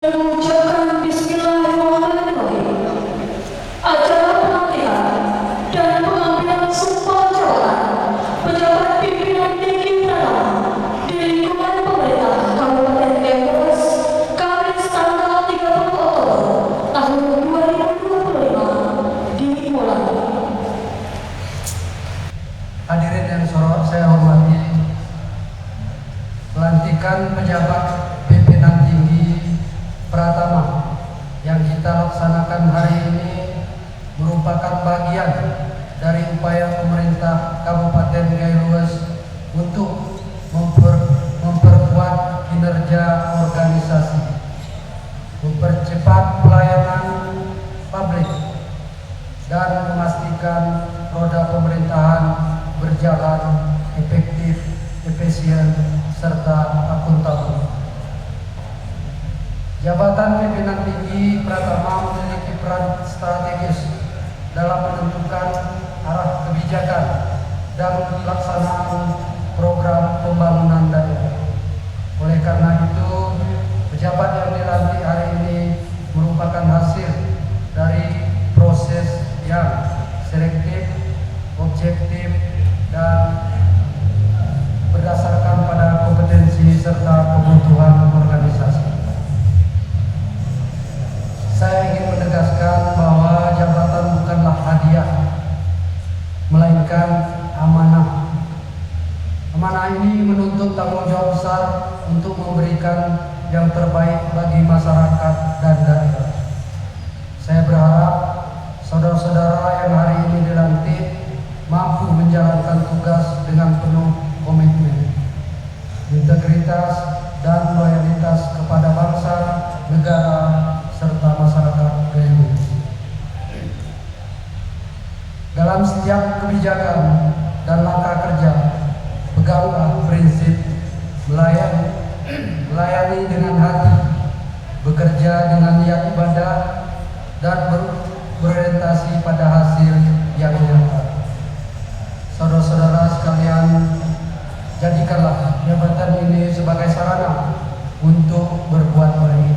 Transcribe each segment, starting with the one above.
mengucapkan Bismillahirrahmanirrahim. Acara pelatihan dan pengambilan sumpah jabatan pejabat pimpinan tinggi Pranama di lingkungan pemerintah Kabupaten Depok, Kamis tanggal 30 Oktober tahun 2025 dimulai. Hadirin yang saya hormati, pelantikan pejabat pimpinan tinggi Pratama yang kita laksanakan hari ini merupakan bagian dari upaya pemerintah Kabupaten Gailues untuk memperkuat kinerja organisasi, mempercepat pelayanan publik, dan memastikan roda pemerintahan berjalan efektif, efisien, serta akuntabel. Jabatan pimpinan tinggi Pratama memiliki peran strategis dalam menentukan arah kebijakan dan pelaksanaan program pembangunan daerah. Oleh karena itu, pejabat yang dilantik hari ini merupakan hasil dari proses yang selektif, objektif, dan berdasarkan pada kompetensi serta kebutuhan organisasi. Saya ingin menegaskan bahwa jabatan bukanlah hadiah, melainkan amanah. Amanah ini menuntut tanggung jawab besar untuk memberikan yang terbaik bagi masyarakat dan daerah. Saya berharap saudara-saudara yang hari ini dilantik mampu menjalankan tugas dengan penuh komitmen, integritas, dan loyalitas kepada bangsa, negara, serta masyarakat Gailues. Dalam setiap kebijakan dan langkah kerja, peganglah prinsip melayani dengan hati, bekerja dengan niat ibadah, dan berorientasi pada hasil yang nyata. Saudara-saudara sekalian, jadikanlah jabatan ini sebagai sarana untuk berbuat baik,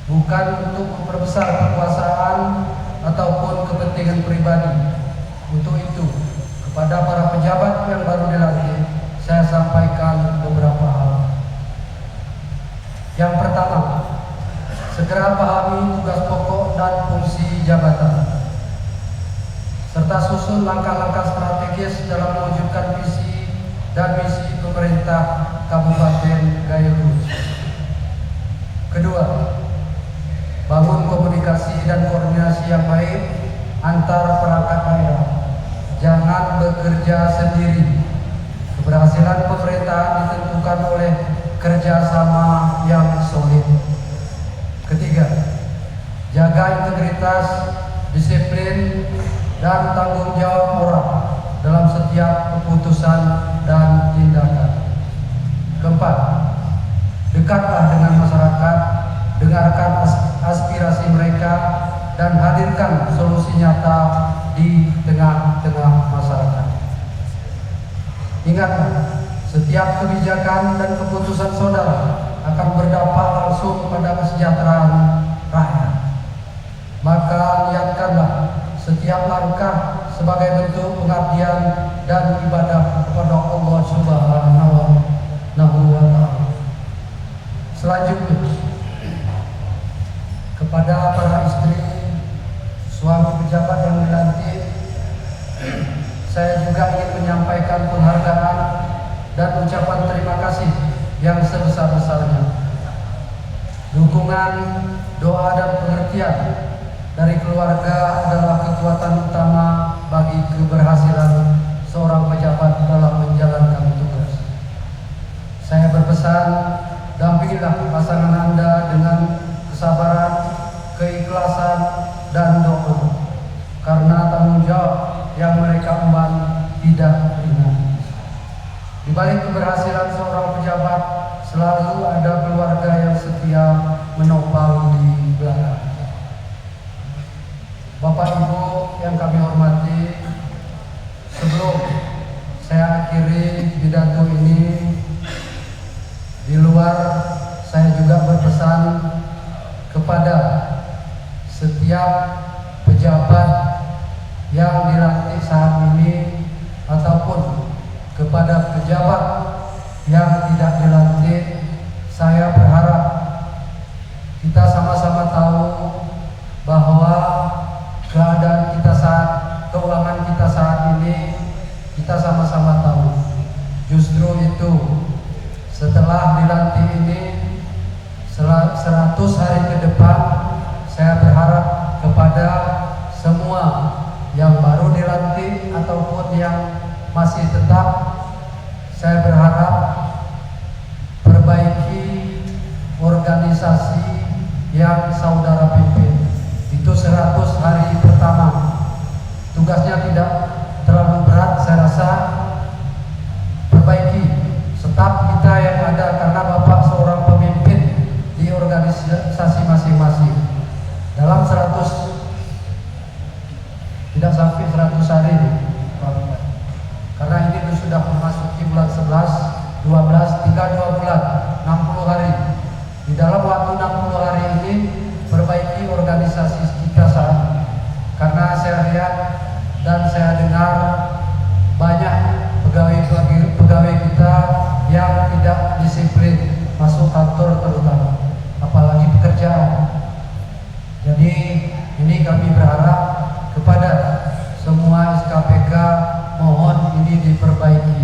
bukan untuk memperbesar kekuasaan ataupun kepentingan pribadi. Untuk itu, kepada para pejabat yang baru dilantik, saya sampaikan beberapa hal. Yang pertama, segera pahami tugas pokok dan fungsi jabatan, serta susun langkah-langkah strategis dalam mewujudkan visi dan misi pemerintah Kabupaten Gailues. Kedua, bangun komunikasi dan koordinasi yang baik antar perangkat daerah. Jangan bekerja sendiri. Keberhasilan pemerintahan ditentukan oleh kerjasama yang solid. Ketiga, jaga integritas, disiplin, dan tanggung jawab moral dalam setiap keputusan dan tindakan. Keempat, dekatlah dengan masyarakat, dengarkan aspirasi mereka, dan hadirkan solusi nyata di tengah-tengah masyarakat. Ingatlah, setiap kebijakan dan keputusan saudara akan berdampak langsung pada kesejahteraan rakyat. Maka niatkanlah setiap langkah sebagai bentuk pengabdian dan ibadah kepada Allah Subhanahu wa Ta'ala. Selanjutnya, kepada para istri, suami pejabat yang dilantik, saya juga ingin menyampaikan penghargaan dan ucapan terima kasih yang sebesar-besarnya. Dukungan, doa, dan pengertian dari keluarga adalah kekuatan utama bagi keberhasilan seorang pejabat dalam menjalankan tugas. Saya berpesan, dampingilah pasangan Anda dengan kesabaran, keikhlasan, dan doa, karena tanggung jawab yang mereka emban tidak ringan. Di balik keberhasilan seorang pejabat, selalu ada keluarga yang setia menopang di belakang. Bapak Ibu yang kami hormati, sebelum saya akhiri pidato ini, di luar saya juga berpesan kepada setiap pejabat yang dilantik saat ini ataupun kepada pejabat yang tidak dilantik, saya berharap kita sama-sama tahu bahwa keadaan kita keuangan kita saat ini, kita sama-sama tahu. Justru itu, setelah dilantik ini 100 hari ke depan, saya berharap kepada semua yang baru dilantik ataupun yang masih tetap, saya berharap perbaiki organisasi yang saudara pimpin. Itu 100 hari pertama. Tugasnya tidak terlalu berat, saya rasa. Perbaiki staf kita yang ada, karena Bapak seorang pemimpin di organisasi masing-masing. Dalam 100, tidak sampai 100 hari, karena ini sudah memasuki bulan 11, 12, tinggal 2 bulan, 60 hari. Di dalam waktu 60 hari ini, perbaiki organisasi kita saat ini. Karena saya lihat dan saya dengar banyak pegawai kita yang tidak disiplin masuk kantor terutama, apalagi pekerjaan. Jadi ini kami berharap kepada semua SKPK, mohon ini diperbaiki,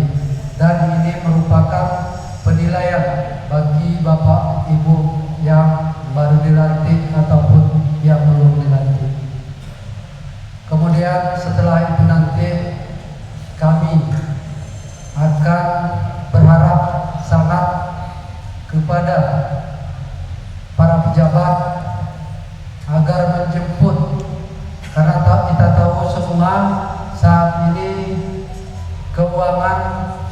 dan ini merupakan penilaian bagi Bapak Ibu yang baru dilantik ataupun yang belum dilantik. Kemudian setelah itu nanti kami akan berharap sangat kepada para pejabat agar menjemput, karena kita tahu semua saat ini keuangan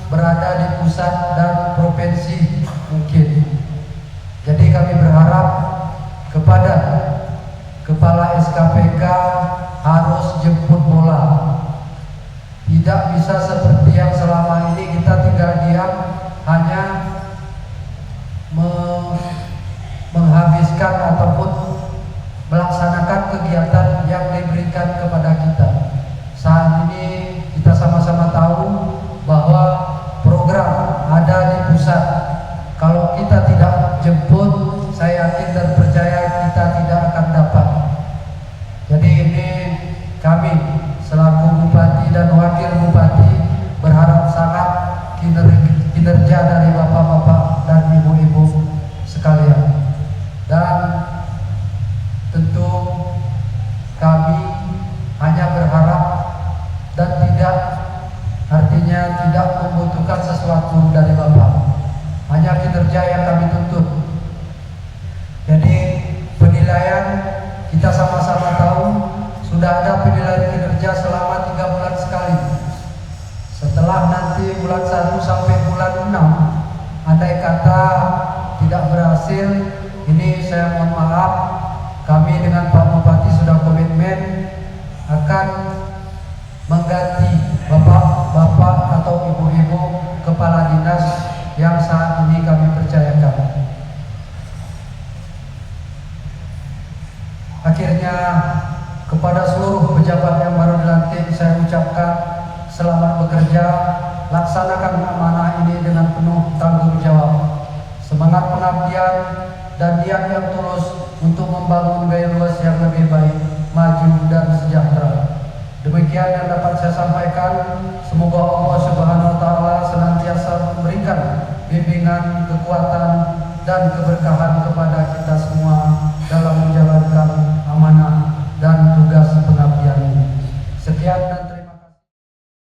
berada di pusat dan provinsi mungkin. Jadi kami berharap kepada kepala SKPK harus jemput bola. Tidak bisa seperti yang selama ini kita tinggal diam, hanya menghabiskan ataupun melaksanakan kegiatan yang diberikan kepada kita. Saat ini kita sama-sama tahu bahwa program ada di pusat. Kalau kita tidak jemput, saya yakin dan percaya kita tidak akan dapat. Jadi ini kami selaku Bupati dan Wakil Bupati berharap sangat kinerja dari bapak-bapak dan ibu-ibu sekalian. Dan tentu kami hanya berharap dan artinya tidak membutuhkan sesuatu dari Bapak, hanya kinerja yang kami tuntut. Jadi penilaian kita sama-sama tahu sudah ada penilaian kinerja selama 3 bulan sekali. Setelah nanti bulan 1 sampai bulan 6, andai kata tidak berhasil, ini saya mohon maaf, kami dengan Pak Bupati sudah komitmen akan mengganti bapak-bapak atau ibu-ibu kepala dinas yang saat ini kami percayakan. Akhirnya kepada seluruh pejabat yang baru dilantik, saya ucapkan selamat bekerja, laksanakan amanah ini dengan penuh tanggung jawab, semangat pengabdian dan niat yang tulus untuk membangun Banyumas yang lebih baik, maju dan sejahtera. Demikian yang dapat saya sampaikan. Semoga Allah Subhanahu wa Ta'ala senantiasa memberikan bimbingan, kekuatan dan keberkahan kepada kita semua dalam menjalani